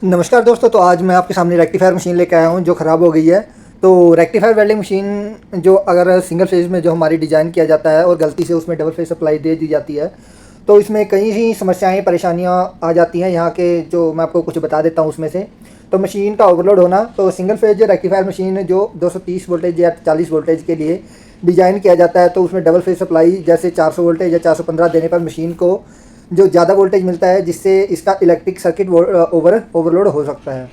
नमस्कार दोस्तों। तो आज मैं आपके सामने रेक्टिफायर मशीन लेकर आया हूं जो ख़राब हो गई है। तो रेक्टिफायर वेल्डिंग मशीन जो अगर सिंगल फेज़ में जो हमारी डिज़ाइन किया जाता है और गलती से उसमें डबल फेज़ सप्लाई दे दी जाती है तो इसमें कई ही समस्याएं परेशानियां आ जाती हैं। यहाँ के जो मैं आपको कुछ बता देता हूँ उसमें से। तो मशीन का ओवरलोड होना। तो सिंगल फेज रेक्टिफायर मशीन जो 230 वोल्टेज या 40 वोल्टेज के लिए डिज़ाइन किया जाता है तो उसमें डबल फेज सप्लाई जैसे 400 वोल्टेज या 415 देने पर मशीन को जो ज़्यादा वोल्टेज मिलता है जिससे इसका इलेक्ट्रिक सर्किट ओवरलोड हो सकता है।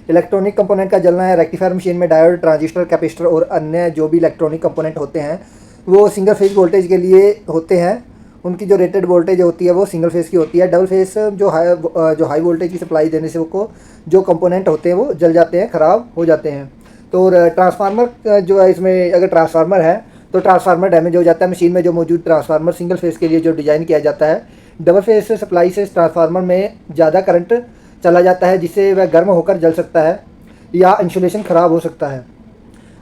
इलेक्ट्रॉनिक कंपोनेंट का जलना है। रेक्टिफायर मशीन में डायोड, ट्रांजिस्टर, कैपेसिटर और अन्य जो भी इलेक्ट्रॉनिक कंपोनेंट होते हैं वो सिंगल फेज वोल्टेज के लिए होते हैं। उनकी जो रेटेड वोल्टेज होती है वो सिंगल फेज की होती है। डबल फेज जो हाई वोल्टेज की सप्लाई देने से वो जो कंपोनेंट होते हैं वो जल जाते हैं, ख़राब हो जाते हैं। तो ट्रांसफार्मर जो है, इसमें अगर ट्रांसफार्मर है तो ट्रांसफार्मर डैमेज हो जाता है। मशीन में जो मौजूद ट्रांसफार्मर सिंगल फेज के लिए जो डिज़ाइन किया जाता है, डबल फेज से सप्लाई से ट्रांसफार्मर में ज़्यादा करंट चला जाता है जिससे वह गर्म होकर जल सकता है या इंसुलेशन ख़राब हो सकता है।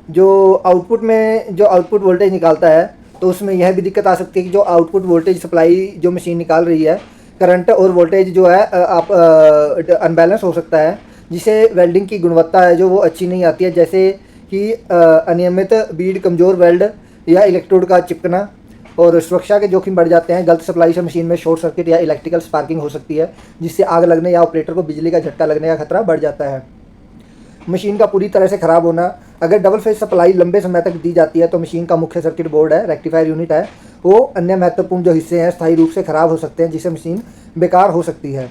जो आउटपुट वोल्टेज निकालता है तो उसमें यह भी दिक्कत आ सकती है कि जो आउटपुट वोल्टेज सप्लाई जो मशीन निकाल रही है, करंट और वोल्टेज जो है आप अनबैलेंस हो सकता है जिससे वेल्डिंग की गुणवत्ता है जो वो अच्छी नहीं आती है। जैसे कि अनियमित बीड, कमज़ोर वेल्ड या इलेक्ट्रोड का चिपकना और सुरक्षा के जोखिम बढ़ जाते हैं। गलत सप्लाई से मशीन में शॉर्ट सर्किट या इलेक्ट्रिकल स्पार्किंग हो सकती है जिससे आग लगने या ऑपरेटर को बिजली का झटका लगने का खतरा बढ़ जाता है। मशीन का पूरी तरह से ख़राब होना। अगर डबल फेज सप्लाई लंबे समय तक दी जाती है तो मशीन का मुख्य सर्किट बोर्ड है, रेक्टिफायर यूनिट है, वो अन्य महत्वपूर्ण जो हिस्से हैं स्थायी रूप से ख़राब हो सकते हैं जिससे मशीन बेकार हो सकती है।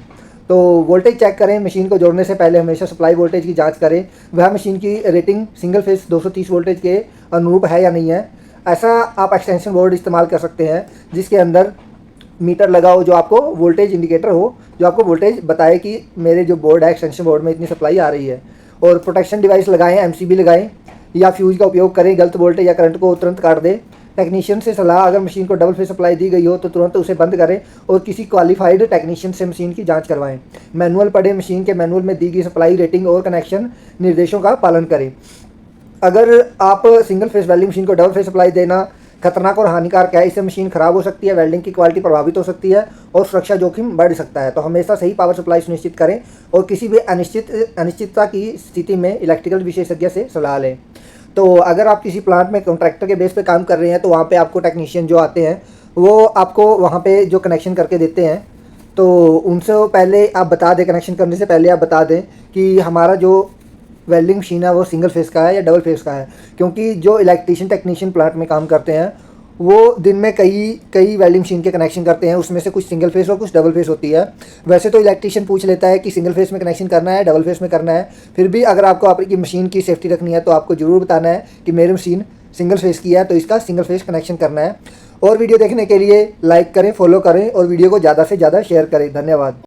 तो वोल्टेज चेक करें। मशीन को जोड़ने से पहले हमेशा सप्लाई वोल्टेज की जांच करें, वह मशीन की रेटिंग सिंगल फेज 230 वोल्टेज के अनुरूप है या नहीं है। ऐसा आप एक्सटेंशन बोर्ड इस्तेमाल कर सकते हैं जिसके अंदर मीटर लगा हो जो आपको वोल्टेज इंडिकेटर हो, जो आपको वोल्टेज बताए कि मेरे जो बोर्ड है एक्सटेंशन बोर्ड में इतनी सप्लाई आ रही है। और प्रोटेक्शन डिवाइस लगाएं, एमसीबी लगाएं या फ्यूज का उपयोग करें। गलत वोल्टेज या करंट को तुरंत काट दें। टेक्नीशियन से सलाह। अगर मशीन को डबल फेज सप्लाई दी गई हो तो तुरंत उसे बंद करें और किसी क्वालिफाइड टेक्नीशियन से मशीन की जांच करवाएं। मैनुअल पढ़ें। मशीन के मैनुअल में दी गई सप्लाई रेटिंग और कनेक्शन निर्देशों का पालन करें। अगर आप सिंगल फेज वेल्डिंग मशीन को डबल फेज सप्लाई देना खतरनाक और हानिकारक है। इससे मशीन ख़राब हो सकती है, वेल्डिंग की क्वालिटी प्रभावित हो सकती है और सुरक्षा जोखिम बढ़ सकता है। तो हमेशा सही पावर सप्लाई सुनिश्चित करें और किसी भी अनिश्चितता की स्थिति में इलेक्ट्रिकल विशेषज्ञ से सलाह लें। तो अगर आप किसी प्लांट में कॉन्ट्रैक्टर के बेस पे काम कर रहे हैं तो वहाँ पे आपको टेक्नीशियन जो आते हैं वो आपको वहाँ पे जो कनेक्शन करके देते हैं तो उनसे पहले आप बता दें, कनेक्शन करने से पहले आप बता दें कि हमारा जो वेल्डिंग मशीन है वो सिंगल फेस का है या डबल फेस का है। क्योंकि जो इलेक्ट्रीशियन टेक्नीशियन प्लांट में काम करते हैं वो दिन में कई वेल्डिंग मशीन के कनेक्शन करते हैं, उसमें से कुछ सिंगल फेस और कुछ डबल फेस होती है। वैसे तो इलेक्ट्रीशियन पूछ लेता है कि सिंगल फेस में कनेक्शन करना है, डबल फेस में करना है। फिर भी अगर आपको आपकी मशीन की सेफ्टी रखनी है तो आपको ज़रूर बताना है कि मेरी मशीन सिंगल फेस की है तो इसका सिंगल फेस कनेक्शन करना है। और वीडियो देखने के लिए लाइक करें, फॉलो करें और वीडियो को ज़्यादा से ज़्यादा शेयर करें। धन्यवाद।